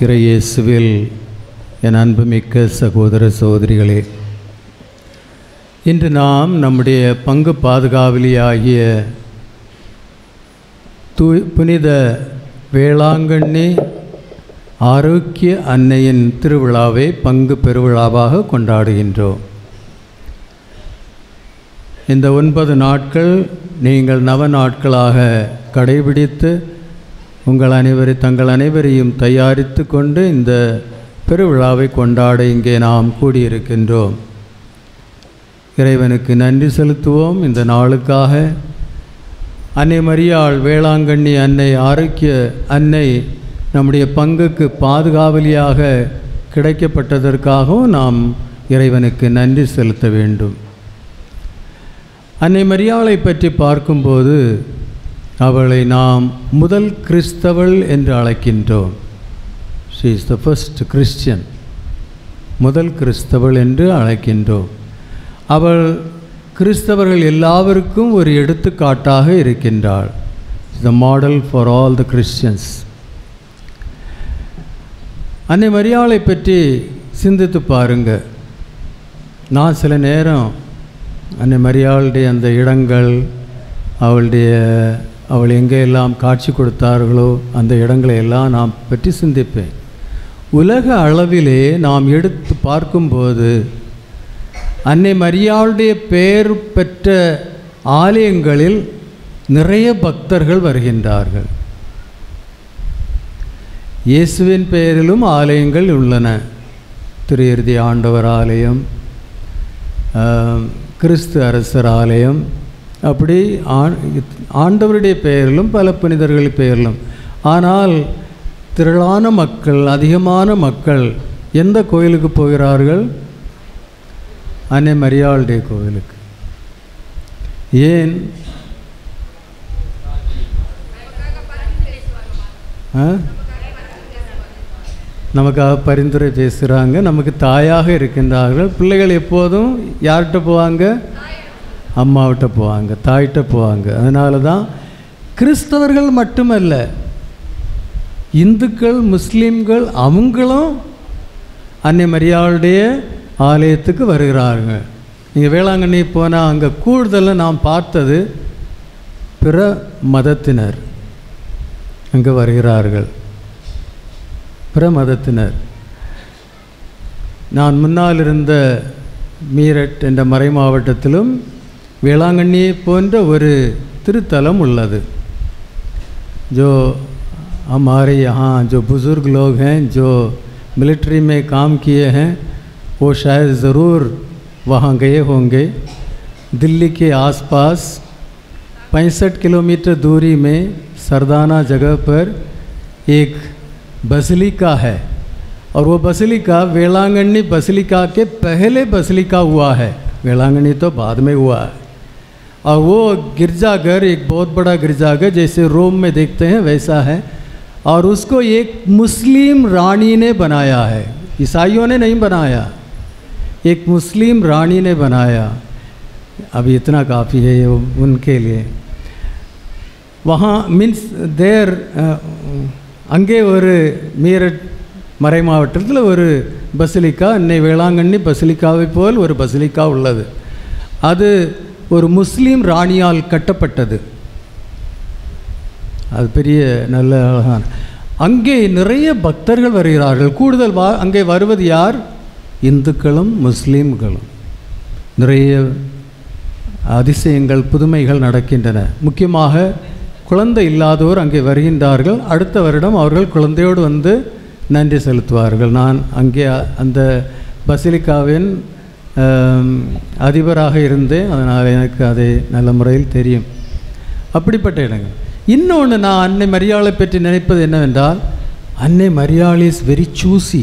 இறையேசுவில் என் அன்புமிக்க சகோதர சகோதரிகளே, இன்று நாம் நம்முடைய பங்கு பாதுகாவலியாகிய புனித வேளாங்கண்ணி ஆரோக்கிய அன்னையின் திருவிழாவை பங்கு பெருவிழாவாக கொண்டாடுகின்றோம். இந்த 9 நாட்கள் நீங்கள் நவ நாட்களாக கடைபிடித்து தங்கள் அனைவரையும் தயாரித்து கொண்டு இந்த பெருவிழாவை கொண்டாட இங்கே நாம் கூடியிருக்கின்றோம். இறைவனுக்கு நன்றி செலுத்துவோம். இந்த நாளுக்காக அன்னை மரியாள் வேளாங்கண்ணி அன்னை ஆரோக்கிய அன்னை நம்முடைய பங்குக்கு பாதுகாவலியாக கிடைக்கப்பட்டதற்காகவும் நாம் இறைவனுக்கு நன்றி செலுத்த வேண்டும். அன்னை மரியாளை பற்றி பார்க்கும்போது அவளை நாம் முதல் கிறிஸ்தவள் என்று அழைக்கின்றோம். She is the first Christian. முதல் கிறிஸ்தவள் என்று அழைக்கின்றோம். அவள் கிறிஸ்தவர்கள் எல்லாருக்கும் ஒரு எடுத்துக்காட்டாக இருக்கின்றாள். The model for all the Christians. அன்னை மரியாளை பற்றி சிந்தித்து பாருங்க. நான் சில நேரம் அன்னை மரியாளுடைய அந்த இடங்கள், அவள் எங்கெல்லாம் காட்சி கொடுத்தார்களோ அந்த இடங்களை எல்லாம் நாம் பற்றி சிந்திப்பேன். உலக அளவிலே நாம் எடுத்து பார்க்கும்போது அன்னை மரியாளுடைய பெயர் பெற்ற ஆலயங்களில் நிறைய பக்தர்கள் வருகின்றார்கள். இயேசுவின் பெயரிலும் ஆலயங்கள் உள்ளன. திரு ஆண்டவர் ஆலயம், கிறிஸ்து அரசர் ஆலயம், அப்படி ஆண்டவருடைய பெயரிலும் பல புனிதர்கள் பெயரிலும். ஆனால் திரளான மக்கள், அதிகமான மக்கள் எந்த கோயிலுக்கு போகிறார்கள்? அன்னை மரியாளுடைய கோவிலுக்கு. ஏன்? நமக்காக பரிந்துரை பேசுகிறாங்க, நமக்கு தாயாக இருக்கின்றார்கள். பிள்ளைகள் எப்போதும் யார்கிட்ட போவாங்க? அம்மாவிட்ட போவாங்க, தாய்கிட்ட போவாங்க. அதனால தான் கிறிஸ்தவர்கள் மட்டுமல்ல, இந்துக்கள், முஸ்லீம்கள் அவங்களும் அன்னை மரியாளுடைய ஆலயத்துக்கு வருகிறார்கள். நீங்கள் வேளாங்கண்ணி போனால் அங்கே கூடுதலாக நாம் பார்த்தது பிற மதத்தினர் அங்கே வருகிறார்கள். பிற மதத்தினர். நான் முன்னால் இருந்த மீரட் என்ற மறை மாவட்டத்திலும் வேளாங்கண்ணியை போன்ற ஒரு திருத்தலம் உள்ளது. जो हमारे यहाँ जो बुज़ुर्ग लोग हैं जो मिलिट्री में काम किए हैं वो शायद ज़रूर वहाँ गए होंगे. दिल्ली के आसपास 65 किलोमीटर दूरी में सरदाना जगह पर एक बसिलिका है और वो बसिलिका वेलांगनी बसिलिका के पहले बसिलिका हुआ है. वेलांगनी तो बाद में हुआ है. और वो गिरजाघर एक बहुत बड़ा गिरजाघर जैसे रोम में देखते हैं वैसा है. और उसको एक मुस्लिम रानी ने बनाया है, ईसाइयों ने नहीं बनाया, एक मुस्लिम रानी ने बनाया. अभी इतना काफ़ी है उनके लिए. वहाँ मीन्स देर அங்கே ஒரு மீரட் மறை மாவட்டத்தில் ஒரு பசிலிக்கா, அன்னை வேளாங்கண்ணி பசிலிக்காவை போல் ஒரு பசிலிக்கா உள்ளது. அது ஒரு முஸ்லீம் ராணியால் கட்டப்பட்டது. அது பெரிய நல்ல அழகான. அங்கே நிறைய பக்தர்கள் வருகிறார்கள். கூடுதல் அங்கே வருவது யார்? இந்துக்களும் முஸ்லீம்களும். நிறைய அதிசயங்கள், புதுமைகள் நடக்கின்றன. முக்கியமாக குழந்தை இல்லாதோர் அங்கே வருகின்றார்கள். அடுத்த வருடம் அவர்கள் குழந்தையோடு வந்து நன்றி செலுத்துவார்கள். நான் அங்கே அந்த பசிலிக்காவின் அதிபராக இருந்தேன், அதனால் எனக்கு அதை நல்ல முறையில் தெரியும். அப்படிப்பட்ட இடங்கள். இன்னொன்று, நான் அன்னை மரியாளை பற்றி நினைப்பது என்னவென்றால், அன்னை மரியாள் இஸ் வெரி சூசி.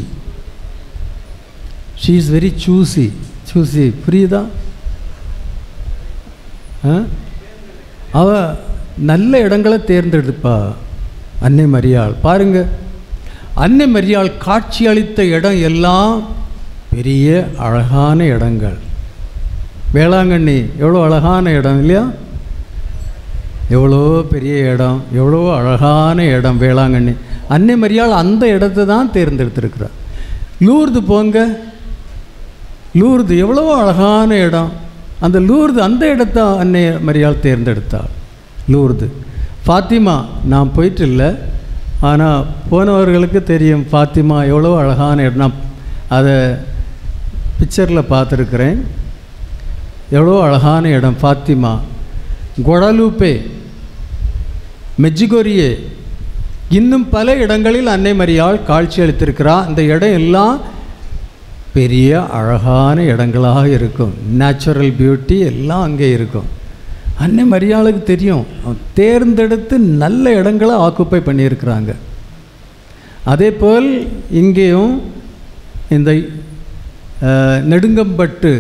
ஷீ இஸ் வெரி சூசி. சூசி புரியுதா? அவ நல்ல இடங்களை தேர்ந்தெடுப்பா அன்னை மரியாள். பாருங்க, அன்னை மரியாள் காட்சி அளித்த இடம் எல்லாம் பெரிய அழகான இடங்கள். வேளாங்கண்ணி எவ்வளோ அழகான இடம் இல்லையா? எவ்வளோ பெரிய இடம், எவ்வளோ அழகான இடம் வேளாங்கண்ணி. அன்னை மரியாள் அந்த இடத்த தான் தேர்ந்தெடுத்திருக்கிறார். லூர்து போங்க, லூர்து எவ்வளோ அழகான இடம். அந்த லூர்து அந்த இடத்த அன்னை மரியாள் தேர்ந்தெடுத்தாள். லூர்து. ஃபாத்திமா நான் போயிட்டு இல்லை, ஆனால் போனவர்களுக்கு தெரியும் ஃபாத்திமா எவ்வளோ அழகான இடம். நான் அதை பிக்சரில் பார்த்துருக்குறேன். எவ்வளோ அழகான இடம் ஃபாத்திமா. குடலூப்பே, மெஜ்ஜிகோரியே, இன்னும் பல இடங்களில் அன்னை மரியாள் காட்சி அளித்திருக்கிறார். இந்த இடம் எல்லாம் பெரிய அழகான இடங்களாக இருக்கும். நேச்சுரல் பியூட்டி எல்லாம் அங்கே இருக்கும். அன்னை மரியாளுக்கு தெரியும், தேர்ந்தெடுத்து நல்ல இடங்களை ஆக்குப்பை பண்ணியிருக்கிறாங்க. அதே போல் இங்கேயும் இந்த நெடுங்கம்பட்டு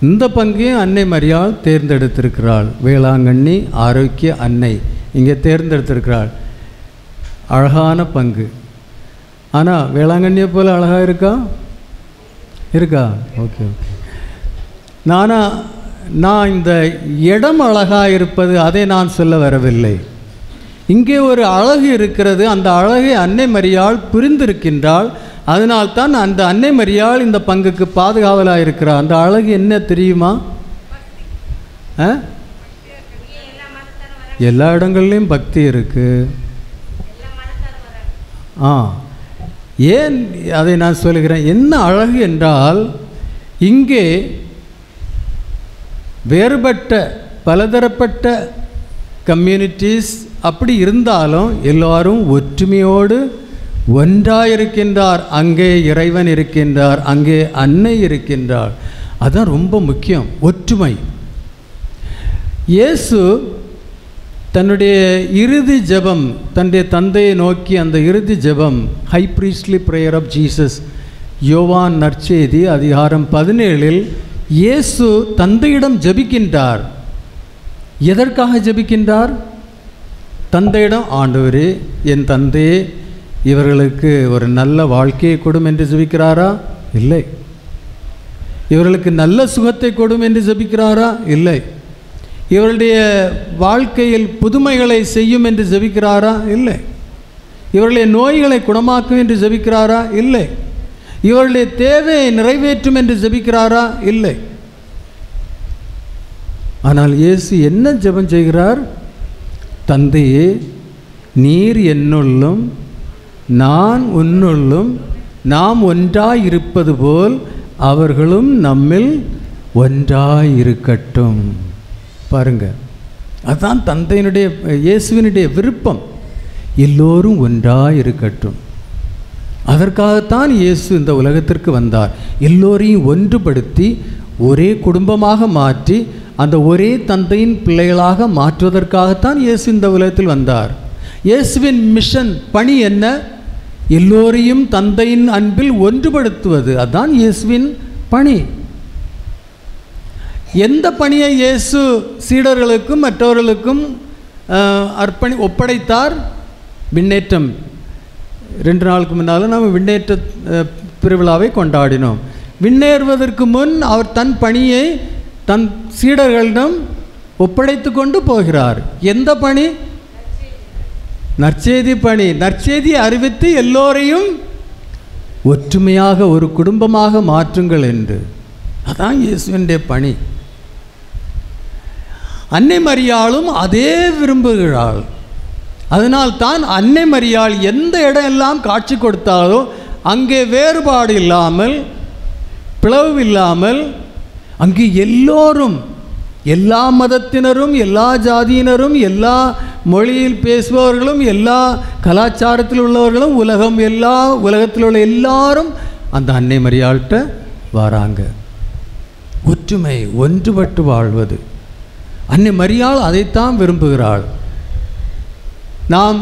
இந்த பங்கையும் அன்னை மரியாள் தேர்ந்தெடுத்திருக்கிறாள். வேளாங்கண்ணி ஆரோக்கிய அன்னை இங்கே தேர்ந்தெடுத்திருக்கிறாள். அழகான பங்கு. ஆனால் வேளாங்கண்ணியை போல் அழகாக இருக்கா? இருக்கா? Okay okay. நான் இந்த இடம் அழகாக இருப்பது அதை நான் சொல்ல வரவில்லை. இங்கே ஒரு அழகு இருக்கிறது. அந்த அழகை அன்னை மரியாள் புரிந்திருக்கின்றாள். அதனால்தான் அந்த அன்னை மரியாள் இந்த பங்குக்கு பாதுகாவலாக இருக்கிறார். அந்த அழகு என்ன தெரியுமா? எல்லா இடங்கள்லையும் பக்தி இருக்கு. ஏன் அதை நான் சொல்லுகிறேன்? என்ன அழகு என்றால், இங்கே வேறுபட்ட பலதரப்பட்ட கம்யூனிட்டிஸ் அப்படி இருந்தாலும் எல்லாரும் ஒற்றுமையோடு ஒன்றாயிருக்கின்றார். அங்கே இறைவன் இருக்கின்றார், அங்கே அன்னை இருக்கின்றார். அதுதான் ரொம்ப முக்கியம், ஒற்றுமை. இயேசு தன்னுடைய இறுதி ஜெபம், தன்னுடைய தந்தையை நோக்கி அந்த இறுதி ஜெபம், high priestly prayer of Jesus, Yovan நற்செய்தி அதிகாரம் 17 இயேசு தந்தையிடம் ஜெபிக்கின்றார். எதற்காக ஜெபிக்கின்றார்? தந்தையிடம், ஆண்டவரே என் தந்தையே இவர்களுக்கு ஒரு நல்ல வாழ்க்கையை கொடும் என்று ஜெபிக்கிறாரா? இல்லை. இவர்களுக்கு நல்ல சுகத்தை கொடும் என்று ஜெபிக்கிறாரா? இல்லை. இவருடைய வாழ்க்கையில் புதுமைகளை செய்யும் என்று ஜெபிக்கிறாரா? இல்லை. இவருடைய நோய்களை குணமாக்கும் என்று ஜெபிக்கிறாரா? இல்லை. இவருடைய தேவையை நிறைவேற்றும் என்று ஜெபிக்கிறாரா? இல்லை. ஆனால் இயேசு என்ன ஜெபம் செய்கிறார்? தந்தையே, நீர் என்னுள்ளும் நான் உன்னுள்ளும் நாம் ஒன்றாயிருப்பது போல் அவர்களும் நம்மில் ஒன்றாயிருக்கட்டும். பாருங்க, அதுதான் தந்தையினுடைய இயேசுவினுடைய விருப்பம். எல்லோரும் ஒன்றாயிருக்கட்டும். அதற்காகத்தான் இயேசு இந்த உலகத்திற்கு வந்தார். எல்லோரையும் ஒன்றுபடுத்தி ஒரே குடும்பமாக மாற்றி அந்த ஒரே தந்தையின் பிள்ளைகளாக மாற்றுவதற்காகத்தான் இயேசு இந்த உலகத்தில் வந்தார். இயேசுவின் மிஷன், பணி என்ன? எல்லோரையும் தந்தையின் அன்பில் ஒன்றுபடுத்துவது. அதுதான் இயேசுவின் பணி. எந்த பணியை இயேசு சீடர்களுக்கும் மற்றவர்களுக்கும் ஒப்படைத்தார்? விண்ணேற்றம். 2 நாளுக்கு முன்னால் நாம் விண்ணேற்ற பெருவிழாவை கொண்டாடினோம். விண்ணேறுவதற்கு முன் அவர் தன் பணியை தன் சீடர்களிடம் ஒப்படைத்து கொண்டு போகிறார். எந்த பணி? நற்செய்தி பணி. நற்செய்தியை அறிவித்து எல்லோரையும் ஒற்றுமையாக ஒரு குடும்பமாக மாற்றுங்கள் என்று. அதான் இயேசுவினுடைய பணி. அன்னை மரியாளும் அதே விரும்புகிறாள். அதனால் தான் அன்னை மரியாள் எந்த இடம் எல்லாம் காட்சி கொடுத்தாலோ அங்கே வேறுபாடு இல்லாமல், பிளவு இல்லாமல், அங்கே எல்லோரும், எல்லா மதத்தினரும், எல்லா ஜாதியினரும், எல்லா மொழியில் பேசுபவர்களும், எல்லா கலாச்சாரத்தில் உள்ளவர்களும், உலகத்தில் உள்ள எல்லாரும் அந்த அன்னை மரியாள்கிட்ட வராங்க. ஒற்றுமை, ஒன்றுபட்டு வாழ்வது. அன்னை மரியாள் அதைத்தான் விரும்புகிறாள். நாம்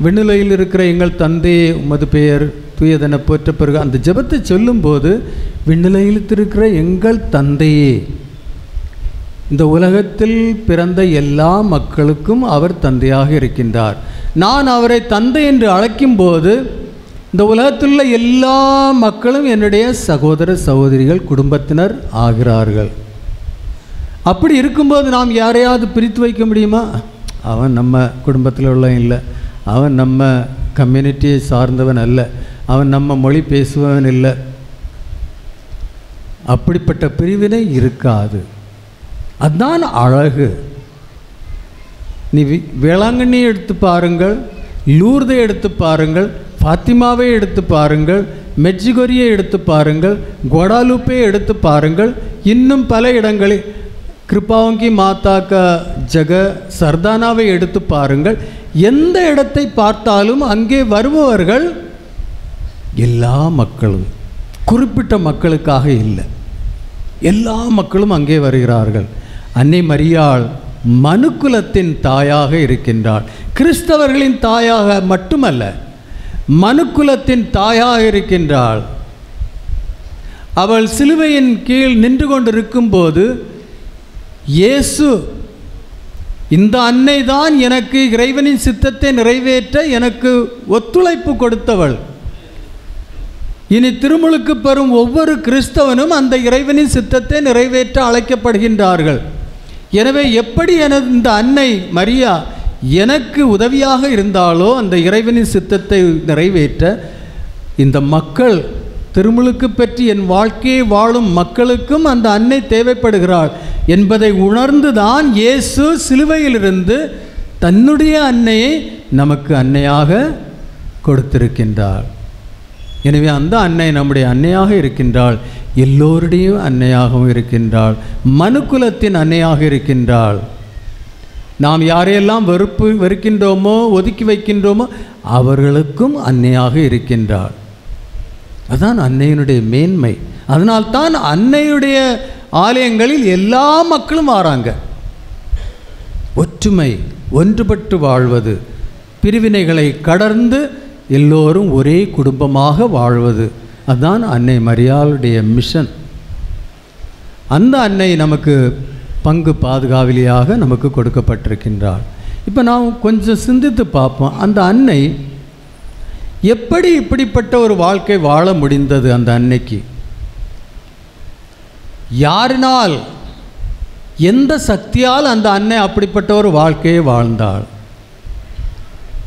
விண்ணுலகில் இருக்கிற எங்கள் தந்தையே உமது பெயர் தூயதென போற்ற பிறகு அந்த ஜெபத்தை சொல்லும்போது, விண்ணுலகில் இருக்கிற எங்கள் தந்தையே, இந்த உலகத்தில் பிறந்த எல்லா மக்களுக்கும் அவர் தந்தையாக இருக்கின்றார். நான் அவரை தந்தை என்று அழைக்கும்போது இந்த உலகத்தில் உள்ள எல்லா மக்களும் என்னுடைய சகோதர சகோதரிகள், குடும்பத்தினர் ஆகிறார்கள். அப்படி இருக்கும்போது நாம் யாரையாவது பிரித்து வைக்க முடியுமா? அவன் நம்ம குடும்பத்தில் உள்ளவன் இல்லை, அவன் நம்ம கம்யூனிட்டியை சார்ந்தவன் அல்ல, அவன் நம்ம மொழி பேசுபவன் இல்லை. அப்படிப்பட்ட பிரிவினை இருக்காது. அதுதான் அழகு. நீ வேளாங்கண்ணியை எடுத்து பாருங்கள், லூர்தை எடுத்து பாருங்கள், ஃபாத்திமாவை எடுத்து பாருங்கள், மெட்ஜிகோரியை எடுத்து பாருங்கள், குவாடாலூப்பை எடுத்து பாருங்கள், இன்னும் பல இடங்களில் கிருபாவங்கி மாதா கா ஜக சர்தானாவை எடுத்து பாருங்கள். எந்த இடத்தை பார்த்தாலும் அங்கே வருபவர்கள் எல்லா மக்களும், குறிப்பிட்ட மக்களுக்காக இல்லை, எல்லா மக்களும் அங்கே வருகிறார்கள். அன்னை மரியாள் மனுக்குலத்தின் தாயாக இருக்கின்றாள். கிறிஸ்தவர்களின் தாயாக மட்டுமல்ல, மனுக்குலத்தின் தாயாக இருக்கின்றாள். அவள் சிலுவையின் கீழ் நின்று கொண்டிருக்கும் போது இயேசு, இந்த அன்னை தான் எனக்கு இறைவனின் சித்தத்தை நிறைவேற்ற எனக்கு ஒத்துழைப்பு கொடுத்தவள். இனி திருமுழுக்கு பெறும் ஒவ்வொரு கிறிஸ்தவனும் அந்த இறைவனின் சித்தத்தை நிறைவேற்ற அழைக்கப்படுகின்றார்கள். எனவே எப்படி இந்த அன்னை மரியா எனக்கு உதவியாக இருந்தாலோ அந்த இறைவனின் சித்தத்தை நிறைவேற்ற இந்த மக்கள் திருமுழுக்கு பெற்று என் வாழ்க்கையை வாழும் மக்களுக்கும் அந்த அன்னை தேவைப்படுகிறாள் என்பதை உணர்ந்துதான் இயேசு சிலுவையிலிருந்து தன்னுடைய அன்னையை நமக்கு அன்னையாக கொடுத்திருக்கின்றார். எனவே அந்த அன்னை நம்முடைய அன்னையாக இருக்கின்றாள், எல்லோருடையும் அன்னையாகவும் இருக்கின்றாள், மனுக்குலத்தின் அன்னையாக இருக்கின்றாள். நாம் யாரையெல்லாம் வெறுக்கின்றோமோ ஒதுக்கி வைக்கின்றோமோ அவர்களுக்கும் அன்னையாக இருக்கின்றாள். அதுதான் அன்னையினுடைய மேன்மை. அதனால்தான் அன்னையுடைய ஆலயங்களில் எல்லா மக்களும் வராங்க. ஒற்றுமை, ஒன்றுபட்டு வாழ்வது, பிரிவினைகளை கடந்து எல்லோரும் ஒரே குடும்பமாக வாழ்வது, அதுதான் அன்னை மரியாளுடைய மிஷன். அந்த அன்னை நமக்கு பங்கு பாதுகாவலியாக நமக்கு கொடுக்கப்பட்டிருக்கின்றாள். இப்போ நாம் கொஞ்சம் சிந்தித்து பார்ப்போம், அந்த அன்னை எப்படி இப்படிப்பட்ட ஒரு வாழ்க்கை வாழ முடிந்தது? அந்த அன்னைக்கு யாரினால், எந்த சக்தியால் அந்த அன்னை அப்படிப்பட்ட ஒரு வாழ்க்கையை வாழ்ந்தாள்?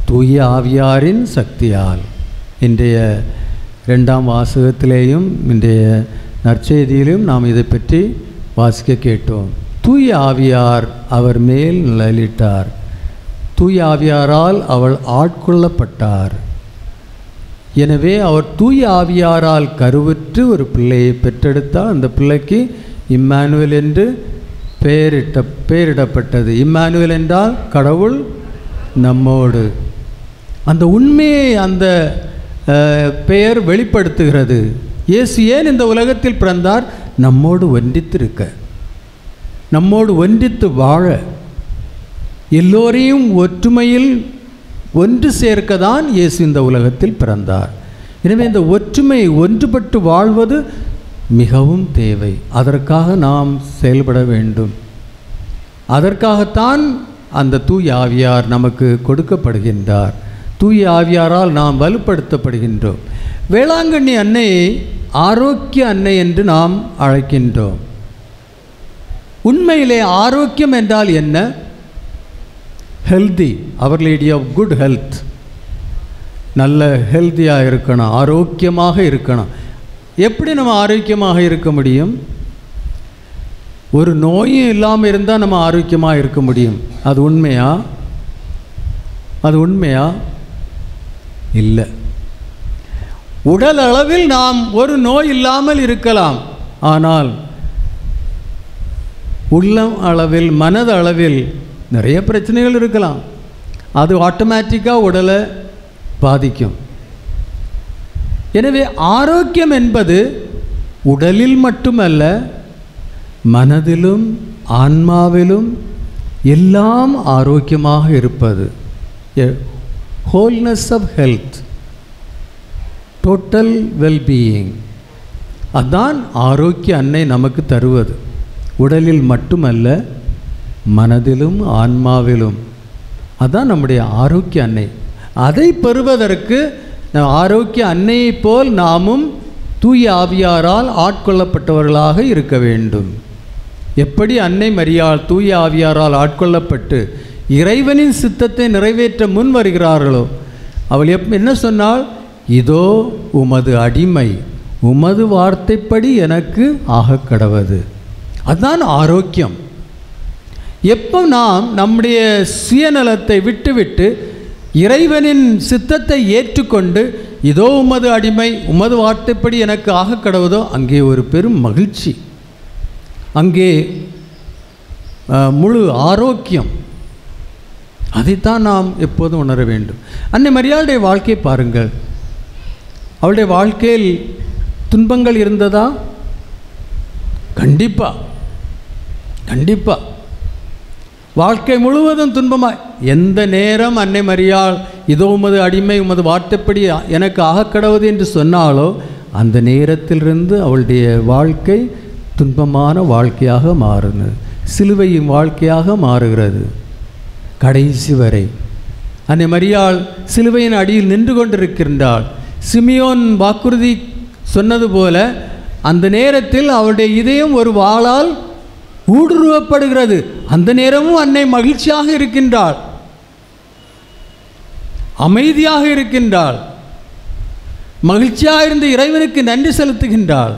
தூய ஆவியாரின் சக்தியால். இன்றைய 2ஆம் வாசகத்திலேயும் இன்றைய நற்செய்தியிலும் நாம் இதை பற்றி வாசிக்க கேட்டோம். தூய ஆவியார் அவர் மேல் நிழலிட்டார், தூய ஆவியாரால் அவள் ஆட்கொள்ளப்பட்டார். எனவே அவர் தூய ஆவியாரால் கருவுற்று ஒரு பிள்ளையை பெற்றெடுத்தால் அந்த பிள்ளைக்கு இம்மானுவேல் என்று பெயரிடப்பட்டது. இம்மானுவேல் என்றால் கடவுள் நம்மோடு. அந்த உண்மையை அந்த பெயர் வெளிப்படுத்துகிறது. இயேசு ஏன் இந்த உலகத்தில் பிறந்தார்? நம்மோடு ஒன்றித்திருக்க, நம்மோடு ஒன்றித்து வாழ, எல்லோரையும் ஒற்றுமையில் ஒன்று சேர்க்க தான் இயேசு இந்த உலகத்தில் பிறந்தார். எனவே இந்த ஒற்றுமை, ஒன்றுபட்டு வாழ்வது மிகவும் தேவை. அதற்காக நாம் செயல்பட வேண்டும். அதற்காகத்தான் அந்த தூய ஆவியார் நமக்கு கொடுக்கப்படுகின்றார். தூய ஆவியாரால் நாம் வலுப்படுத்தப்படுகின்றோம். வேளாங்கண்ணி அன்னையை ஆரோக்கிய அன்னை என்று நாம் அழைக்கின்றோம். உண்மையிலே ஆரோக்கியம் என்றால் என்ன? ஹெல்தி, அவர் லேடி ஆஃப் குட் ஹெல்த். நல்ல ஹெல்த்தியாக இருக்கணும், ஆரோக்கியமாக இருக்கணும். எப்படி நம்ம ஆரோக்கியமாக இருக்க முடியும்? ஒரு நோயும் இல்லாமல் இருந்தால் நம்ம ஆரோக்கியமாக இருக்க முடியும். அது உண்மையா? அது உண்மையா? இல்லை. உடல் அளவில் நாம் ஒரு நோய் இல்லாமல் இருக்கலாம், ஆனால் உள்ளம் அளவில், மனது அளவில் நிறைய பிரச்சனைகள் இருக்கலாம். அது ஆட்டோமேட்டிக்காக உடலை பாதிக்கும். எனவே ஆரோக்கியம் என்பது உடலில் மட்டுமல்ல, மனதிலும் ஆன்மாவிலும் எல்லாம் ஆரோக்கியமாக இருப்பது. Wholeness of health, total wellbeing, அதுதான் ஆரோக்கிய அன்னை நமக்கு தருவது. உடலில் மட்டுமல்ல, மனதிலும் ஆன்மாவிலும். அதுதான் நம்முடைய ஆரோக்கிய அன்னை. அதை பெறுவதற்கு ஆரோக்கிய அன்னையைப் போல் நாமும் தூய ஆவியாரால் ஆட்கொள்ளப்பட்டவர்களாக இருக்க வேண்டும். எப்படி அன்னை மரியாள் தூய ஆவியாரால் ஆட்கொள்ளப்பட்டு இறைவனின் சித்தத்தை நிறைவேற்ற முன் வருகிறார்களோ, அவள் என்ன சொன்னால், இதோ உமது அடிமை, உமது வார்த்தைப்படி எனக்கு ஆக கடவது. அதுதான் ஆரோக்கியம். எப்போ நாம் நம்முடைய சுயநலத்தை விட்டுவிட்டு இறைவனின் சித்தத்தை ஏற்றுக்கொண்டு இதோ உமது அடிமை, உமது வார்த்தைப்படி எனக்கு ஆக கடவுதோ, அங்கே ஒரு பெரும் மகிழ்ச்சி, அங்கே முழு ஆரோக்கியம். அதைத்தான் நாம் எப்போதும் உணர வேண்டும். அன்னை மரியாளுடைய வாழ்க்கை பாருங்கள். அவளுடைய வாழ்க்கையில் துன்பங்கள் இருந்ததா? கண்டிப்பாக கண்டிப்பாக. வாழ்க்கை முழுவதும் துன்பமாய், எந்த நேரம் அன்னை மரியாள் இதோ உமது அடிமை, உமது வார்த்தைப்படி எனக்கு ஆகக்கடவுது என்று சொன்னாலோ அந்த நேரத்திலிருந்து அவளுடைய வாழ்க்கை துன்பமான வாழ்க்கையாக மாறினது, சிலுவையின் வாழ்க்கையாக மாறுகிறது. கடைசி வரை அன்னை மரியாள் சிலுவையின் அடியில் நின்று கொண்டிருக்கின்றாள். சிமியோன் வாக்குறுதி சொன்னது போல அந்த நேரத்தில் அவளுடைய இதயம் ஒரு வாளால் ஊடுருவப்படுகிறது. அந்த நேரமும் அன்னை மகிழ்ச்சியாக இருக்கின்றாள், அமைதியாக இருக்கின்றாள், மகிழ்ச்சியாக இருந்து இறைவனுக்கு நன்றி செலுத்துகின்றாள்.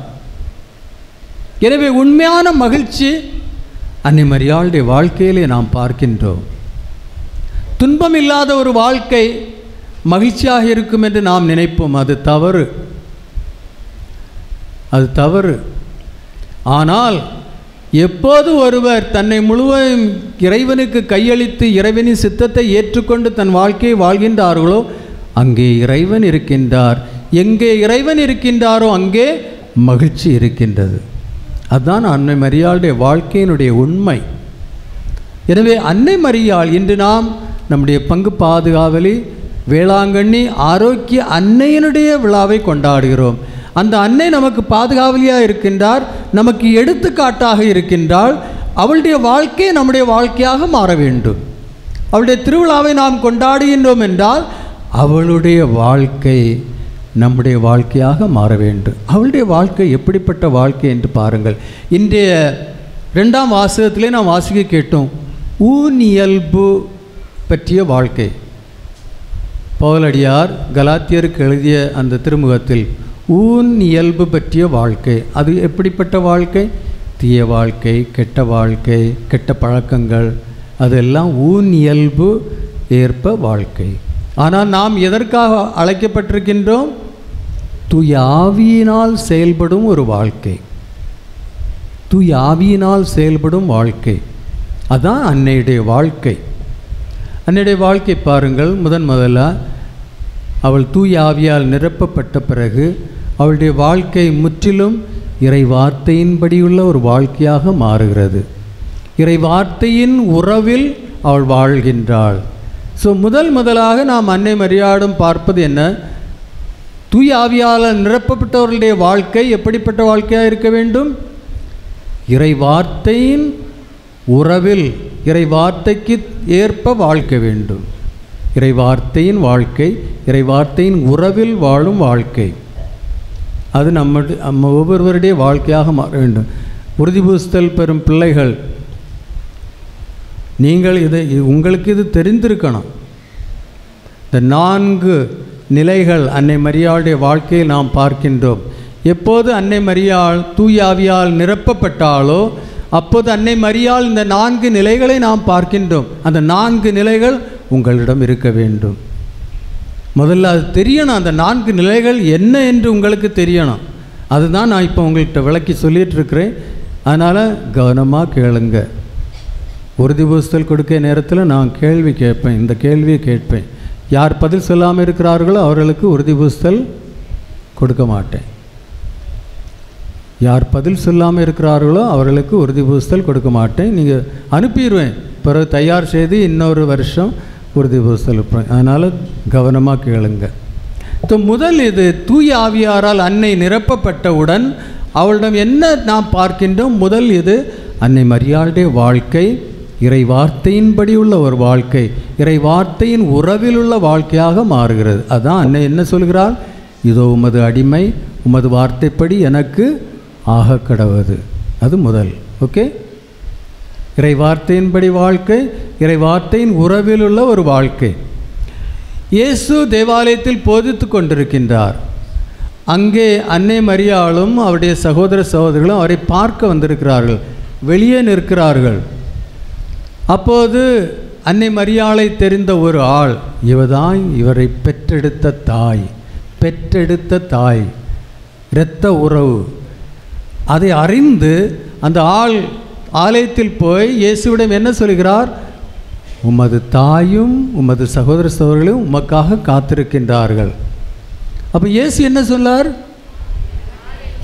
எனவே உண்மையான மகிழ்ச்சி அன்னை மரியாளுடைய வாழ்க்கையிலே நாம் பார்க்கின்றோம். துன்பம் இல்லாத ஒரு வாழ்க்கை மகிழ்ச்சியாக இருக்கும் என்று நாம் நினைப்போம். அது தவறு, அது தவறு. ஆனால் எப்போது ஒருவர் தன்னை முழுவதும் இறைவனுக்கு கையளித்து இறைவனின் சித்தத்தை ஏற்றுக்கொண்டு தன் வாழ்க்கையை வாழ்கின்றார்களோ அங்கே இறைவன் இருக்கின்றார். எங்கே இறைவன் இருக்கின்றாரோ அங்கே மகிழ்ச்சி இருக்கின்றது. அதுதான் அன்னை மரியாளுடைய வாழ்க்கையினுடைய உண்மை. எனவே அன்னை மரியாள் இன்று நாம் நம்முடைய பங்கு பாதுகாவலி வேளாங்கண்ணி ஆரோக்கிய அன்னையினுடைய விழாவை கொண்டாடுகிறோம். அந்த அன்னை நமக்கு பாதுகாவலியாக இருக்கின்றார், நமக்கு எடுத்துக்காட்டாக இருக்கின்றாள். அவளுடைய வாழ்க்கை நம்முடைய வாழ்க்கையாக மாற வேண்டும். அவளுடைய திருவிழாவை நாம் கொண்டாடுகின்றோம் என்றால் அவளுடைய வாழ்க்கை நம்முடைய வாழ்க்கையாக மாற வேண்டும். அவளுடைய வாழ்க்கை எப்படிப்பட்ட வாழ்க்கை என்று பாருங்கள். இன்றைய 2ஆம் வாசகத்திலே நாம் வாசிக்க கேட்டோம், ஊனியல்பு பற்றிய வாழ்க்கை. பவுலடியார் கலாத்தியருக்கு எழுதிய அந்த திருமுகத்தில் ஊன் இயல்பு பற்றிய வாழ்க்கை, அது எப்படிப்பட்ட வாழ்க்கை? தீய வாழ்க்கை, கெட்ட வாழ்க்கை, கெட்ட பழக்கங்கள், அதெல்லாம் ஊன் இயல்பு ஏற்ப வாழ்க்கை. ஆனால் நாம் எதற்காக அழைக்கப்பட்டிருக்கின்றோம்? தூய ஆவியினால் செயல்படும் ஒரு வாழ்க்கை, தூய ஆவியினால் செயல்படும் வாழ்க்கை. அதான் அன்னையுடைய வாழ்க்கை. அன்னையுடைய வாழ்க்கை பாருங்கள். முதலாக அவள் தூய ஆவியால் நிரப்பப்பட்ட பிறகு அவளுடைய வாழ்க்கை முற்றிலும் இறை வார்த்தையின்படியுள்ள ஒரு வாழ்க்கையாக மாறுகிறது. இறை வார்த்தையின் உறவில் அவள் வாழ்கின்றாள். முதலாக நாம் அன்னை மரியாளும் பார்ப்பது என்ன? தூய ஆவியால் நிரப்பப்பட்டவர்களுடைய வாழ்க்கை எப்படிப்பட்ட வாழ்க்கையாக இருக்க வேண்டும்? இறை வார்த்தையின் உறவில், இறை வார்த்தைக்கு ஏற்ப வாழ்க்க வேண்டும். இறை வார்த்தையின் வாழ்க்கை, இறை வார்த்தையின் உறவில் வாழும் வாழ்க்கை, அது நம்ம ஒவ்வொருவருடைய வாழ்க்கையாக மாற வேண்டும். உறுதி பூசுதல் பெறும் பிள்ளைகள், நீங்கள் உங்களுக்கு இது தெரிந்திருக்கணும். இந்த 4 நிலைகள் அன்னை மரியாளுடைய வாழ்க்கையில் நாம் பார்க்கின்றோம். எப்போது அன்னை மரியாள் தூய ஆவியால் நிரப்பப்பட்டாலோ அப்போது அன்னை மரியாள் இந்த 4 நிலைகளை நாம் பார்க்கின்றோம். அந்த 4 நிலைகள் உங்களிடம் இருக்க வேண்டும். முதல்ல அது தெரியணும். அந்த 4 நிலைகள் என்ன என்று உங்களுக்கு தெரியணும். அதுதான் நான் இப்போ உங்கள்கிட்ட விளக்கி சொல்லிகிட்ருக்கிறேன். அதனால் கவனமாக கேளுங்க. உறுதி பூசுதல் கொடுக்க நேரத்தில் நான் கேள்வி கேட்பேன், இந்த கேள்வியை கேட்பேன். யார் பதில் சொல்லாமல் இருக்கிறார்களோ அவர்களுக்கு உறுதி பூசுதல் கொடுக்க மாட்டேன். யார் பதில் சொல்லாமல் இருக்கிறார்களோ அவர்களுக்கு உறுதி பூசுதல் கொடுக்க மாட்டேன். நீங்கள் அனுப்பிடுவேன், பிறகு தயார் செய்து இன்னொரு வருஷம் உறுதி பூசுதல் இருப்பேன். அதனால் கவனமாக கேளுங்க. முதல் இது தூய ஆவியாரால் அன்னை நிரப்பப்பட்டவுடன் அவளிடம் என்ன நாம் பார்க்கின்றோம்? முதல் இது அன்னை மரியாளுடைய வாழ்க்கை இறை வார்த்தையின்படி உள்ள ஒரு வாழ்க்கை, இறை வார்த்தையின் உறவில் உள்ள வாழ்க்கையாக மாறுகிறது. அதான் அன்னை என்ன சொல்கிறாள்? இதோ உமது அடிமை, உமது வார்த்தைப்படி எனக்கு ஆக கடவுது. அது முதல். ஓகே. இறை வார்த்தையின்படி வாழ்க்கை, இறை வார்த்தையின் உறவில் உள்ள ஒரு வாழ்க்கை. இயேசு தேவாலயத்தில் போதித்து கொண்டிருக்கின்றார். அங்கே அன்னை மரியாளும் அவருடைய சகோதர சகோதரிகளும் அவரை பார்க்க வந்திருக்கிறார்கள், வெளியே நிற்கிறார்கள். அப்போது அன்னை மரியாளை தெரிந்த ஒரு ஆள், இவதான் இவரை பெற்றெடுத்த தாய், பெற்றெடுத்த தாய், இரத்த உறவு. அதை அறிந்து அந்த ஆள் ஆலயத்தில் போய் இயேசுவிடம் என்ன சொல்கிறார்? உமது தாயும் உமது சகோதர சகோதரர்களும் உமக்காக காத்திருக்கின்றார்கள். அப்போ இயேசு என்ன சொன்னார்?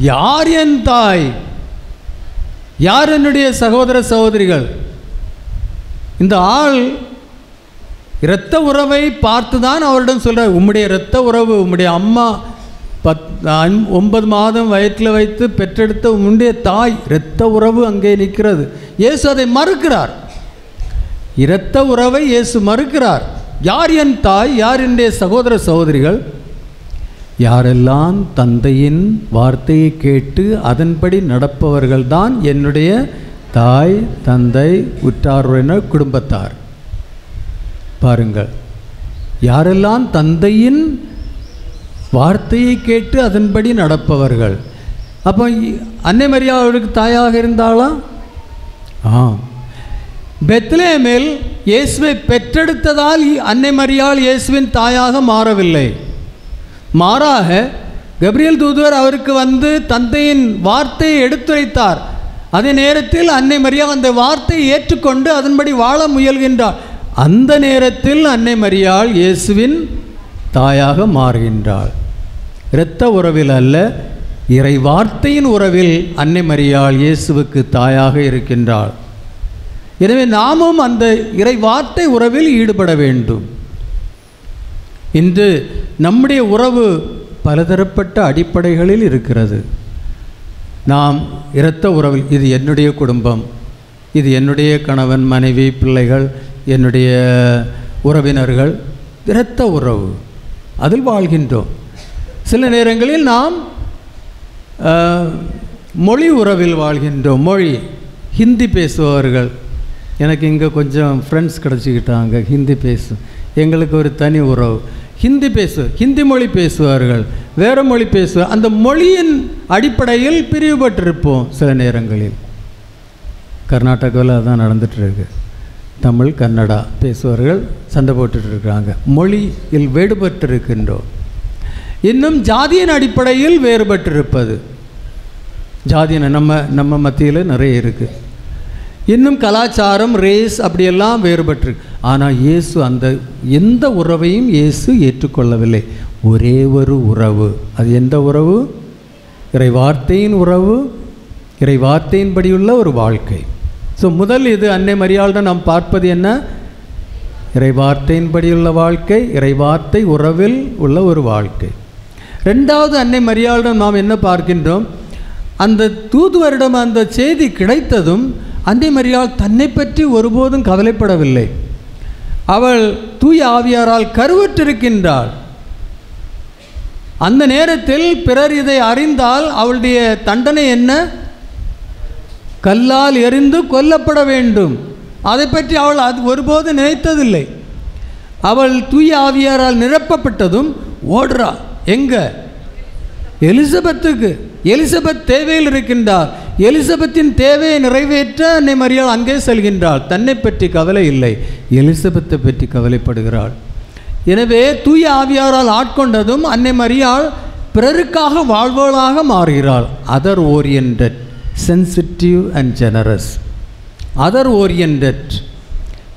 யார் என் தாய், யார் என்னுடைய சகோதர சகோதரிகள்? இந்த ஆள் இரத்த உறவை பார்த்துதான் அவரிடம் சொல்கிறார், உம்முடைய இரத்த உறவு, உம்முடைய அம்மா 9 மாதம் வயிற்றில் வைத்து பெற்றெடுத்த உன்னுடைய தாய், இரத்த உறவு அங்கே நிற்கிறது. இயேசு அதை மறுக்கிறார். இரத்த உறவை இயேசு மறுக்கிறார். யார் என் தாய், யார் என்னுடைய சகோதர சகோதரிகள்? யாரெல்லாம் தந்தையின் வார்த்தையை கேட்டு அதன்படி நடப்பவர்கள்தான் என்னுடைய தாய், தந்தை, உற்றார் உறவினர், குடும்பத்தார். பாருங்கள், யாரெல்லாம் தந்தையின் வார்த்தையை கேட்டு அதன்படி நடப்பவர்கள். அப்போ அன்னை மரியா அவருக்கு தாயாக இருந்தாளா? பெத்லஹேமில் இயேசுவை பெற்றெடுத்ததால் அன்னை மரியாள் இயேசுவின் தாயாக மாறவில்லை. மாறாக கபிரியேல் தூதுவர் அவருக்கு வந்து தந்தையின் வார்த்தையை எடுத்துரைத்தார். அதே நேரத்தில் அன்னை மரியா அந்த வார்த்தையை ஏற்றுக்கொண்டு அதன்படி வாழ முயல்கின்றார். அந்த நேரத்தில் அன்னை மரியாள் இயேசுவின் தாயாக மாறுகின்றாள். இரத்த உறவில் அல்ல, இறை வார்த்தையின் உறவில் அன்னை மரியாள் இயேசுவுக்கு தாயாக இருக்கின்றாள். எனவே நாமும் அந்த இறை வார்த்தை உறவில் ஈடுபட வேண்டும். இன்று நம்முடைய உறவு பலதரப்பட்ட அடிப்படைகளில் இருக்கிறது. நாம் இரத்த உறவில், இது என்னுடைய குடும்பம், இது என்னுடைய கணவன், மனைவி, பிள்ளைகள், என்னுடைய உறவினர்கள், இரத்த உறவு, அதில் வாழ்கின்றோம். சில நேரங்களில் நாம் மொழி உறவில் வாழ்கின்றோம். மொழி, ஹிந்தி பேசுபவர்கள், எனக்கு இங்கே கொஞ்சம் ஃப்ரெண்ட்ஸ் கிடச்சிக்கிட்டாங்க, ஹிந்தி பேசும், எங்களுக்கு ஒரு தனி உறவு. ஹிந்தி மொழி பேசுவார்கள், வேறு மொழி பேசுவார். அந்த மொழியின் அடிப்படையில் பிரிவுபட்டிருப்போம். சில நேரங்களில் கர்நாடகாவில் அதான் நடந்துகிட்ருக்கு. தமிழ், கன்னடா பேசுவார்கள் சண்டை போட்டுட்ருக்காங்க, மொழியில் வேறுபட்டிருக்கின்றோம். இன்னும் ஜாதியின் அடிப்படையில் வேறுபட்டிருப்பது, ஜாதியின் நம்ம மத்தியில் நிறைய இருக்குது. இன்னும் கலாச்சாரம், ரேஸ், அப்படியெல்லாம் வேறுபட்டிருக்கு. ஆனால் இயேசு அந்த எந்த உறவையும் இயேசு ஏற்றுக்கொள்ளவில்லை. ஒரே ஒரு உறவு. அது எந்த உறவு? இறை வார்த்தையின் உறவு, இறை வார்த்தையின்படியுள்ள ஒரு வாழ்க்கை. ஸோ முதல் இது அன்னை மரியாளிடம் நாம் பார்ப்பது என்ன? இறை வார்த்தையின்படியுள்ள வாழ்க்கை, இறை வார்த்தை உறவில் உள்ள ஒரு வாழ்க்கை. ரெண்டாவது, அன்னை மரியாளிடம் நாம் என்ன பார்க்கின்றோம்? அந்த தூதுவரிடம் அந்த செய்தி கிடைத்ததும் அன்னை மரியாள் தன்னை பற்றி ஒருபோதும் கவலைப்படவில்லை. அவள் தூய ஆவியாரால் கருவுற்றிருக்கின்றாள். அந்த நேரத்தில் பிறர் இதை அறிந்தால் அவளுடைய தண்டனை என்ன? கல்லால் எறிந்து கொல்லப்பட வேண்டும். அதை பற்றி அவள் ஒருபோது நினைத்ததில்லை. அவள் தூய ஆவியாரால் நிரப்பப்பட்டதும் ஓடுறா. எங்க? எலிசபெத்துக்கு. எலிசபெத் தேவையில் இருக்கின்றார். எலிசபெத்தின் தேவையை நிறைவேற்ற அன்னை மரியாள் அங்கே செல்கின்றாள். தன்னை பற்றி கவலை இல்லை, எலிசபெத்தை பற்றி கவலைப்படுகிறாள். எனவே தூய ஆவியாரால் ஆட்கொண்டதும் அன்னை மரியாள் பிறருக்காக வாழ்வளாக மாறுகிறாள். Other oriented, sensitive and generous. Other oriented,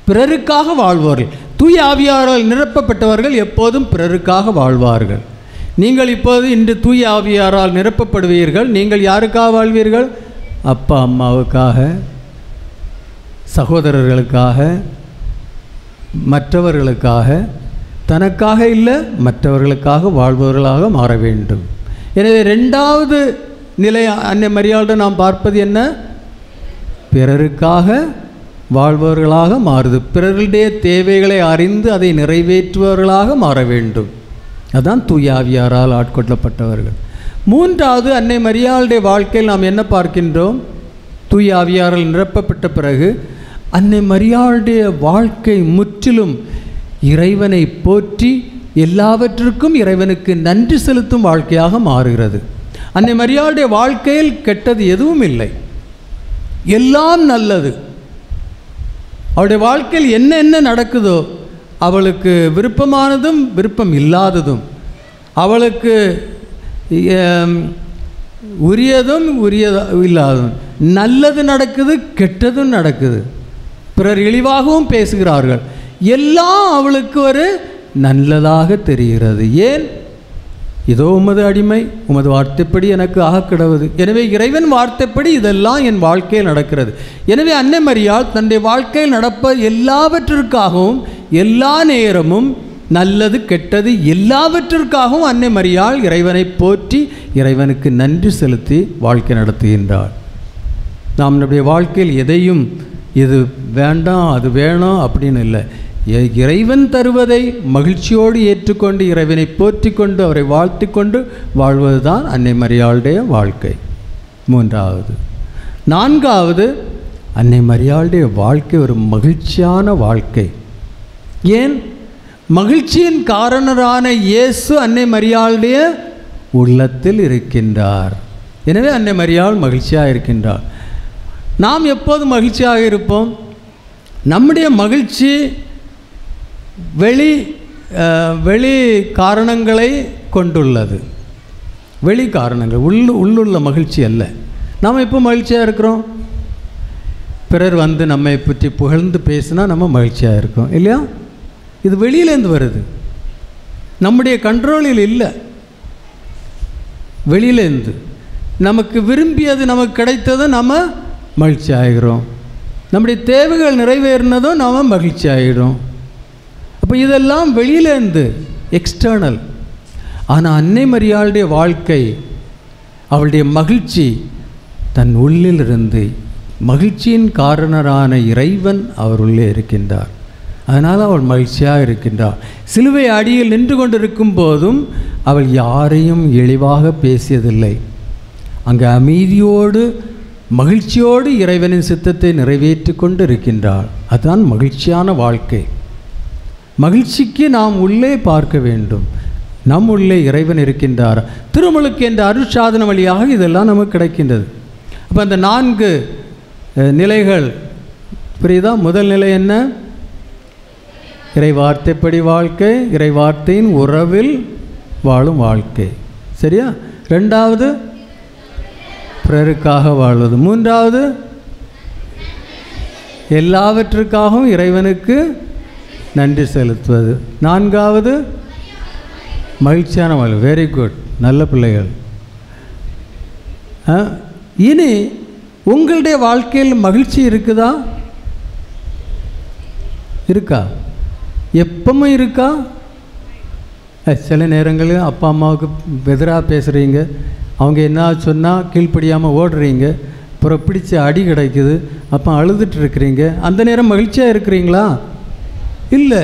பிறருக்காக வாழ்வார்கள். தூய ஆவியாரால் நிரப்பப்பட்டவர்கள் எப்போதும் பிறருக்காக வாழ்வார்கள். நீங்கள் இப்போது இன்று தூய ஆவியாரால் நிரப்பப்படுவீர்கள். நீங்கள் யாருக்காக வாழ்வீர்கள்? அப்பா அம்மாவுக்காக, சகோதரர்களுக்காக, மற்றவர்களுக்காக. தனக்காக இல்லை, மற்றவர்களுக்காக வாழ்பவர்களாக மாற வேண்டும். எனவே ரெண்டாவது நிலை அன்னை மரியாளிடம் நாம் பார்ப்பது என்ன? பிறருக்காக வாழ்பவர்களாக மாறுது. பிறருடைய தேவைகளை அறிந்து அதை நிறைவேற்றுபவர்களாக மாற வேண்டும். அதுதான் தூய ஆவியாரால் ஆட்கொள்ளப்பட்டவர்கள். மூன்றாவது, அன்னை மரியாளுடைய வாழ்க்கையில் நாம் என்ன பார்க்கின்றோம்? தூய ஆவியாரால் நிரப்பப்பட்ட பிறகு அன்னை மரியாளுடைய வாழ்க்கை முற்றிலும் இறைவனை போற்றி எல்லாவற்றிற்கும் இறைவனுக்கு நன்றி செலுத்தும் வாழ்க்கையாக மாறுகிறது. அன்னை மரியாளுடைய வாழ்க்கையில் கெட்டது எதுவும் இல்லை, எல்லாம் நல்லது. அவளுடைய வாழ்க்கையில் என்ன நடக்குதோ, அவளுக்கு விருப்பமானதும் விருப்பம் இல்லாததும், அவளுக்கு உரியதும் இல்லாததும், நல்லது நடக்குது, கெட்டதும் நடக்குது. பிறர் இழிவாகவும் பேசுகிறார்கள், எல்லாம் அவளுக்கு ஒரு நல்லதாக தெரிகிறது. ஏன்? இதோ உமது அடிமை, உமது வார்த்தைப்படி எனக்கு ஆக கிடவது. எனவே இறைவன் வார்த்தைப்படி இதெல்லாம் என் வாழ்க்கையில் நடக்கிறது. எனவே அன்னை மரியாள் தன்னுடைய வாழ்க்கையில் நடப்ப எல்லாவற்றிற்காகவும் எல்லா நேரமும் நல்லது கெட்டது எல்லாவற்றிற்காகவும் அன்னை மரியாள் இறைவனை போற்றி இறைவனுக்கு நன்றி செலுத்தி வாழ்க்கை நடத்துகின்றாள். நாம் நம்முடைய வாழ்க்கையில் எதையும் இது வேண்டாம் அது வேணும் அப்படின்னு இல்லை, இறைவன் தருவதை மகிழ்ச்சியோடு ஏற்றுக்கொண்டு இறைவனை போற்றி கொண்டு அவரை வாழ்த்தி கொண்டு வாழ்வது தான் அன்னை மரியாளுடைய வாழ்க்கை. 3வது. 4வது, அன்னை மரியாளுடைய வாழ்க்கை ஒரு மகிழ்ச்சியான வாழ்க்கை. ஏன்? மகிழ்ச்சியின் காரணரான இயேசு அன்னை மரியாளுடைய உள்ளத்தில் இருக்கின்றார். எனவே அன்னை மரியாள் மகிழ்ச்சியாக இருக்கின்றார். நாம் எப்போது மகிழ்ச்சியாக இருப்போம்? நம்முடைய மகிழ்ச்சி வெளி காரணங்களை கொண்டுள்ளது. வெளி காரணங்கள், உள்ளுள்ள மகிழ்ச்சி அல்ல. நாம் எப்போ மகிழ்ச்சியாக இருக்கிறோம்? பிறர் வந்து நம்மை பற்றி புகழ்ந்து பேசினா நம்ம மகிழ்ச்சியாக இருக்கோம் இல்லையா? இது வெளியிலேருந்து வருது, நம்முடைய கண்ட்ரோலில் இல்லை. வெளியிலேருந்து நமக்கு விரும்பியது நமக்கு கிடைத்ததும் நம்ம மகிழ்ச்சி ஆகிறோம், நம்முடைய தேவைகள் நிறைவேறினதும் நாம் மகிழ்ச்சி ஆகிடும். அப்போ இதெல்லாம் வெளியிலேருந்து எக்ஸ்டர்னல். ஆனால் அன்னை மரியாளுடைய வாழ்க்கை, அவளுடைய மகிழ்ச்சி தன் உள்ளிலிருந்து, மகிழ்ச்சியின் காரணரான இறைவன் அவர் உள்ளே இருக்கின்றார். அதனால் அவள் மகிழ்ச்சியாக இருக்கின்றாள். சிலுவை அடியில் நின்று கொண்டிருக்கும் போதும் அவள் யாரையும் இழிவாக பேசியதில்லை. அங்கே அமைதியோடு மகிழ்ச்சியோடு இறைவனின் சித்தத்தை நிறைவேற்றி கொண்டு இருக்கின்றாள். அதுதான் மகிழ்ச்சியான வாழ்க்கை. மகிழ்ச்சிக்கு நாம் உள்ளே பார்க்க வேண்டும். நம் உள்ளே இறைவன் இருக்கின்றார். திருமுழுக்கு என்ற அருட்சாதன வழியாக இதெல்லாம் நமக்கு கிடைக்கின்றது. அப்போ அந்த 4 நிலைகள் புரியுதா? முதல் நிலை என்ன? இறை வார்த்தைப்படி வாழ்க்கை, இறை வார்த்தையின் உறவில் வாழும் வாழ்க்கை. சரியா? 2வது பிறருக்காக வாழ்வது. 3வது எல்லாவற்றுக்காகவும் இறைவனுக்கு நன்றி செலுத்துவது. 4வது மகிழ்ச்சியான வாழ்வு. வெரி குட், நல்ல பிள்ளைகள். இனி உங்களுடைய வாழ்க்கையில் மகிழ்ச்சி இருக்குதா? இருக்கா? எப்பவும் இருக்கா? சில நேரங்களில் அப்பா அம்மாவுக்கு எதிராக பேசுகிறீங்க, அவங்க என்ன சொன்னால் கீழ்ப்படியாமல் ஓடுறீங்க, அப்புறம் பிடிச்ச அடி கிடைக்குது, அப்போ அழுதுட்டு இருக்கிறீங்க. அந்த நேரம் மகிழ்ச்சியாக இருக்கிறீங்களா? இல்லை.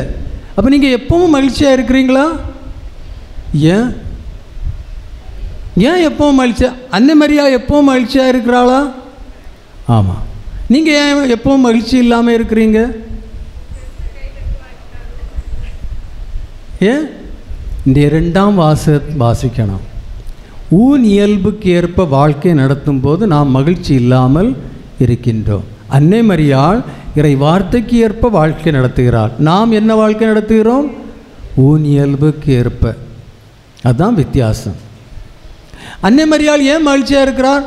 அப்போ நீங்கள் எப்பவும் மகிழ்ச்சியாக இருக்கிறீங்களா? ஏன் எப்பவும் மகிழ்ச்சியாக? அன்னை மரியா எப்பவும் மகிழ்ச்சியாக இருக்கிறாளா? ஆமாம். நீங்கள் ஏன் எப்பவும் மகிழ்ச்சி இல்லாமல் இருக்கிறீங்க? ஏன்? இந்த 2ஆம் வாசிக்கணும். ஊன் இயல்புக்கு ஏற்ப வாழ்க்கை நடத்தும் போது நாம் மகிழ்ச்சி இல்லாமல் இருக்கின்றோம். அன்னை மரியாள் இறை வார்த்தைக்கு ஏற்ப வாழ்க்கை நடத்துகிறாள். நாம் என்ன வாழ்க்கை நடத்துகிறோம்? ஊன் இயல்புக்கு ஏற்ப. அதுதான் வித்தியாசம். அன்னை மரியாள் ஏன் மகிழ்ச்சியாக இருக்கிறார்?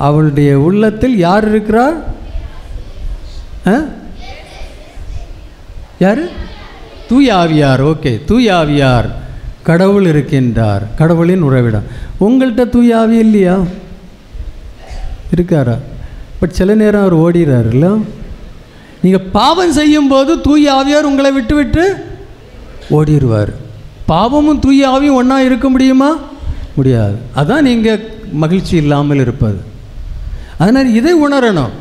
அவளுடைய உள்ளத்தில் யார் இருக்கிறார்? யார்? தூய ஆவியார். ஓகே, தூய ஆவியார், கடவுள் இருக்கின்றார், கடவுளின் உறவிடம். உங்கள்கிட்ட தூய ஆவி இல்லையா? இருக்காரா? பட் சில நேரம் அவர் ஓடிறாருல்ல. நீங்கள் பாவம் செய்யும்போது தூய ஆவியார் உங்களை விட்டு விட்டு ஓடிடுவார். பாவமும் தூய ஆவியும் ஒன்றா இருக்க முடியுமா? முடியாது. அதான் நீங்கள் மகிழ்ச்சி இல்லாமல் இருப்பது. அதனால் இதை உணரணும்.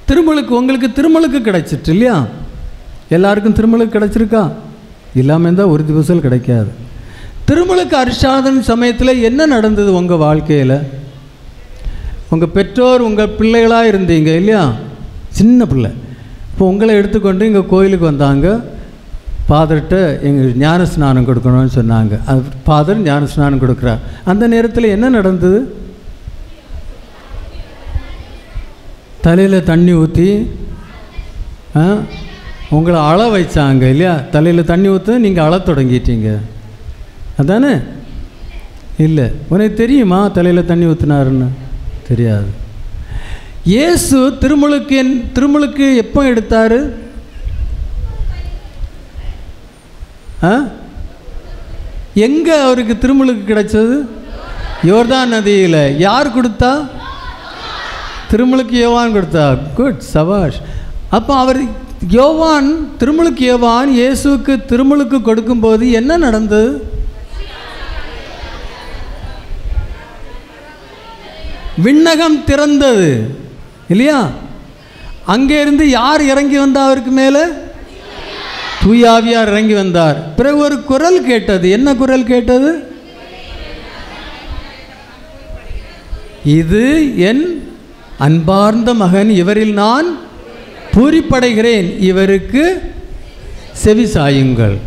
திருமுழுக்கு, உங்களுக்கு திருமுழுக்கு கிடைச்சிட்டு இல்லையா? எல்லாருக்கும் திருமுழுக்கு கிடைச்சிருக்கா? இல்லாமல் இருந்தால் ஒரு திவசம் கிடைக்காது. திருமுழுக்கு அருட்சாதன சமயத்தில் என்ன நடந்தது உங்கள் வாழ்க்கையில்? உங்கள் பெற்றோர் உங்கள் பிள்ளைகளாக இருந்தீங்க இல்லையா? சின்ன பிள்ளை, இப்போ உங்களை எடுத்துக்கொண்டு இங்கே கோயிலுக்கு வந்தாங்க. ஃபாதர்கிட்ட எங்கள் ஞான ஸ்நானம் கொடுக்கணும்னு சொன்னாங்க. ஃபாதர் ஞான ஸ்நானம் கொடுக்குறார். அந்த நேரத்தில் என்ன நடந்தது? தலையில் தண்ணி ஊற்றி உங்களை அழ வைச்சாங்க இல்லையா? தலையில் தண்ணி ஊற்ற நீங்கள் அழ தொடங்கிட்டீங்க, அதானே? இல்லை, உனக்கு தெரியுமா தலையில் தண்ணி ஊற்றினாருன்னு? தெரியாது. இயேசு திருமுழுக்கு எப்போ எடுத்தார்? எங்கே அவருக்கு திருமுழுக்கு கிடைச்சது? யோர்தான் நதியில். யார் கொடுத்தா? திருமுழுக்கு யோவான் கொடுத்தா. குட், சபாஷ். அப்போ அவர் யோவான், திருமுழுக்கு யோவான் இயேசுக்கு திருமுழுக்கு கொடுக்கும்போது என்ன நடந்தது? விண்ணகம் திறந்தது இல்லையா? அங்கே இருந்து யார் இறங்கி வந்தா அவருக்கு மேலே? தூயாவியார் இறங்கி வந்தார். பிறகு ஒரு குரல் கேட்டது. என்ன குரல் கேட்டது? இது என் அன்பார்ந்த மகன், இவரில் நான் பூரிப்படைகிறேன், இவருக்கு செவி சாயுங்கள்.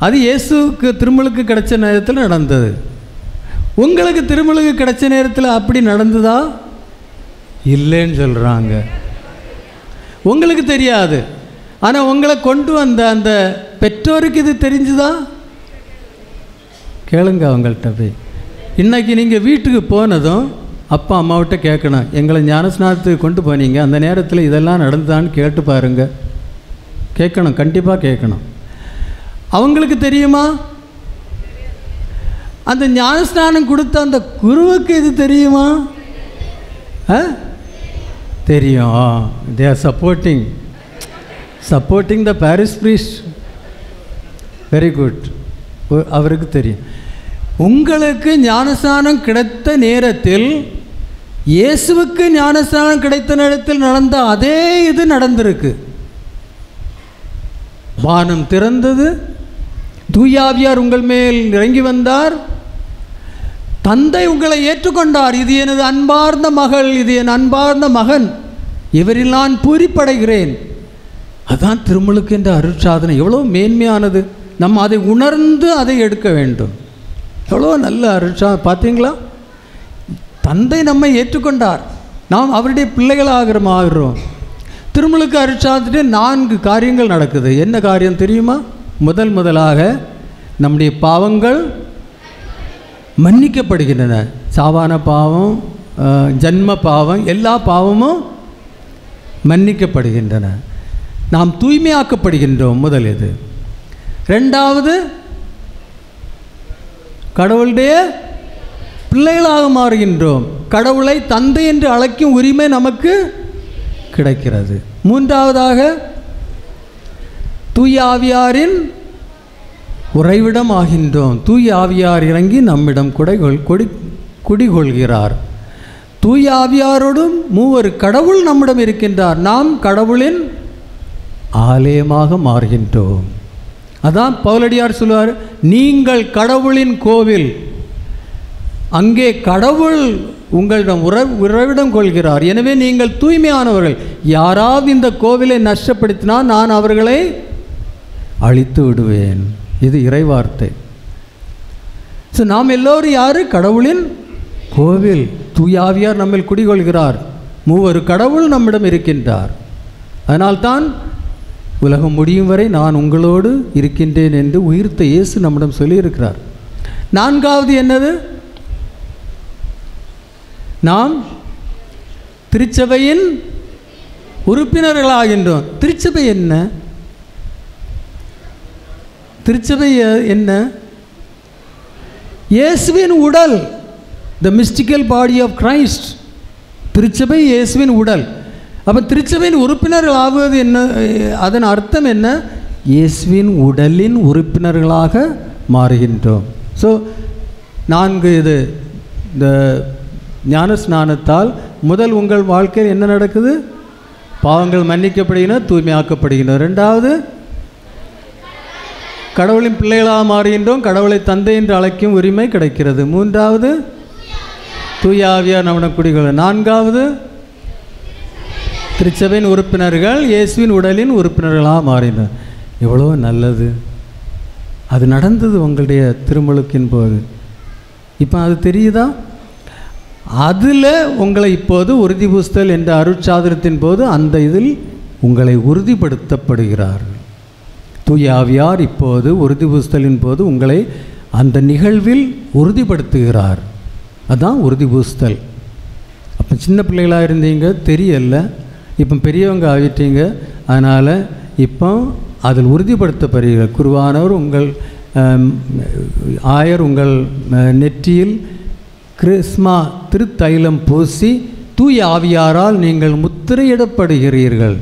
அது இயேசுக்கு திருமுழுக்கு கிடைச்ச நேரத்தில் நடந்தது. உங்களுக்கு திருமுழுக்கு கிடைச்ச நேரத்தில் அப்படி நடந்ததா? இல்லைன்னு சொல்கிறாங்க. உங்களுக்கு தெரியாது. ஆனால் உங்களை கொண்டு வந்த அந்த பெற்றோருக்கு இது தெரிஞ்சுதா? கேளுங்க அவங்கள்ட்ட போய். இன்றைக்கி நீங்கள் வீட்டுக்கு போனதும் அப்பா அம்மாவிட்ட கேட்கணும், எங்களை ஞானஸ்நானத்துக்கு கொண்டு போனீங்க, அந்த நேரத்தில் இதெல்லாம் நடந்ததான்னு கேட்டு பாருங்க. கேட்கணும், கண்டிப்பாக கேட்கணும். அவங்களுக்கு தெரியுமா? அந்த ஞானஸ்நானம் கொடுத்த அந்த குருவுக்கு இது தெரியுமா? தெரியும். They are supporting the parish priest. Very good. அவருக்கு தெரியும். உங்களுக்கு ஞானஸ்நானம் கிடைத்த நேரத்தில், இயேசுவுக்கு ஞானஸ்நானம் கிடைத்த நேரத்தில் நடந்த அதே இது நடந்திருக்கு. வானம் திறந்தது, தூயாவியார் உங்கள் மேல் இறங்கி வந்தார், தந்தை உங்களை ஏற்றுக்கொண்டார். இது எனது அன்பார்ந்த மகள், இது என் அன்பார்ந்த மகன், இவரில் நான் பூரிப்படைகிறேன். அதான் திருமுழுக்கு என்ற அருட்சாதனை. எவ்வளோ மேன்மையானது. நம்ம அதை உணர்ந்து அதை எடுக்க வேண்டும். எவ்வளோ நல்ல பார்த்தீங்களா? தந்தை நம்மை ஏற்றுக்கொண்டார், நாம் அவருடைய பிள்ளைகளாகிறோம். திருமுழுக்கு அருட்சாதனை 4 காரியங்கள் நடக்குது. என்ன காரியம் தெரியுமா? முதலாக நம்முடைய பாவங்கள் மன்னிக்கப்படுகின்றன. சாவான பாவம், ஜன்ம பாவம், எல்லா பாவமும் மன்னிக்கப்படுகின்றன. நாம் தூய்மையாக்கப்படுகின்றோம். முதல் இது. ரெண்டாவது, கடவுளுடைய பிள்ளைகளாக மாறுகின்றோம். கடவுளை தந்தை என்று அழைக்கும் உரிமை நமக்கு கிடைக்கிறது. மூன்றாவதாக, தூய ஆவியாரின் உறைவிடம் ஆகின்றோம். தூய ஆவியார் இறங்கி நம்மிடம் குடிகொள்கிறார். தூய ஆவியாரோடும் 3 கடவுள் நம்மிடம் இருக்கின்றார். நாம் கடவுளின் ஆலயமாக மாறுகின்றோம். அதான் பவுலடியார் சொல்லுவார், நீங்கள் கடவுளின் கோவில். அங்கே கடவுள் உங்களிடம் உறவிடம் கொள்கிறார். எனவே நீங்கள் தூய்மையானவர்கள். யாராவது இந்த கோவிலை நஷ்டப்படுத்தினால் நான் அவர்களை அழித்து விடுவேன். இது இறைவார்த்தை. ஸோ நாம் எல்லோரும் யார்? கடவுளின் கோவில். தூயாவியார் நம்மில் குடிகொள்கிறார். 3 கடவுள் நம்மிடம் இருக்கின்றார். அதனால்தான் உலகம் முடியும் வரை நான் உங்களோடு இருக்கின்றேன் என்று உயிர்த்த இயேசு நம்மிடம் சொல்லியிருக்கிறார். 4வது என்னது? நாம் திருச்சபையின் உறுப்பினர்களாகின்றோம். திருச்சபை என்ன? திருச்சபை என்ன? இயேசுவின் உடல், த மிஸ்டிக்கல் பாடி ஆஃப் கிரைஸ்ட். திருச்சபை இயேசுவின் உடல். அப்போ திருச்சபையின் உறுப்பினர்கள் ஆகுவது என்ன? அதன் அர்த்தம் என்ன? இயேசுவின் உடலின் உறுப்பினர்களாக மாறுகின்றோம். ஸோ 4 இது. இந்த ஞான ஸ்நானத்தால் முதல் உங்கள் வாழ்க்கையில் என்ன நடக்குது? பாவங்கள் மன்னிக்கப்படுகின்றன, தூய்மையாக்கப்படுகின்றன. 2வது, கடவுளின் பிள்ளைகளாக மாறுகின்றோம். கடவுளை தந்தை என்று அழைக்கும் உரிமை கிடைக்கிறது. 3வது, தூய ஆவியார் நம்முடன் குடிகொள்ள. 4வது, திருச்சபையின் உறுப்பினர்கள் இயேசுவின் உடலின் உறுப்பினர்களாக மாறினர். எவ்வளோ நல்லது! அது நடந்தது உங்களுடைய திருமுழுக்கின் போது. இப்போ அது தெரியுதா? அதில் உங்களை இப்போது உறுதி பூசுதல் என்ற அருட்சாதனத்தின் போது அந்த இதில் உங்களை உறுதிப்படுத்தப்படுகிறார்கள். தூய ஆவியார் இப்போது உறுதி பூசுதலின் போது உங்களை அந்த நிகழ்வில் உறுதிப்படுத்துகிறார். அதுதான் உறுதி பூசுதல். அப்போ சின்ன பிள்ளைகளாக இருந்தீங்க, தெரியல. இப்போ பெரியவங்க ஆகிட்டீங்க. அதனால் இப்போ அதில் உறுதிப்படுத்தப்படுகிறீர்கள். குருவானவர் உங்கள் ஆயர் உங்கள் நெற்றியில் கிறிஸ்மா திருத்தைலம் பூசி தூய ஆவியாரால் நீங்கள் முத்திரையிடப்படுகிறீர்கள்.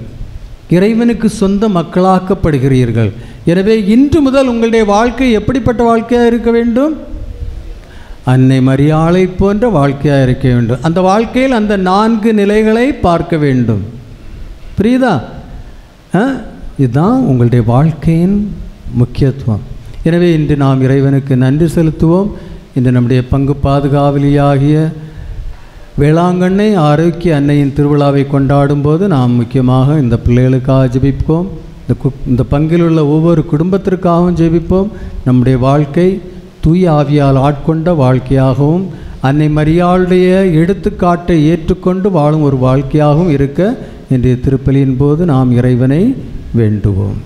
இறைவனுக்கு சொந்த மக்களாக்கப்படுகிறீர்கள். எனவே இன்று முதல் உங்களுடைய வாழ்க்கை எப்படிப்பட்ட வாழ்க்கையாக இருக்க வேண்டும்? அன்னை மரியாளை போன்ற வாழ்க்கையாக இருக்க வேண்டும். அந்த வாழ்க்கையில் அந்த 4 நிலைகளை பார்க்க வேண்டும். புரியுதா? இதுதான் உங்களுடைய வாழ்க்கையின் முக்கியத்துவம். எனவே இன்று நாம் இறைவனுக்கு நன்றி செலுத்துவோம். இன்று நம்முடைய பங்கு பாதுகாவலியாகிய வேளாங்கண்ணை ஆரோக்கிய அன்னையின் திருவிழாவை கொண்டாடும் போது நாம் முக்கியமாக இந்த பிள்ளைகளுக்காக ஜெபிப்போம். இந்த பங்கில் உள்ள ஒவ்வொரு குடும்பத்திற்காகவும் ஜெபிப்போம். நம்முடைய வாழ்க்கை தூய ஆவியால் ஆட்கொண்ட வாழ்க்கையாகவும் அன்னை மரியாளுடைய எடுத்துக்காட்டை ஏற்றுக்கொண்டு வாழும் ஒரு வாழ்க்கையாகவும் இருக்க இன்றைய திருப்பலியின் போது நாம் இறைவனை வேண்டுவோம்.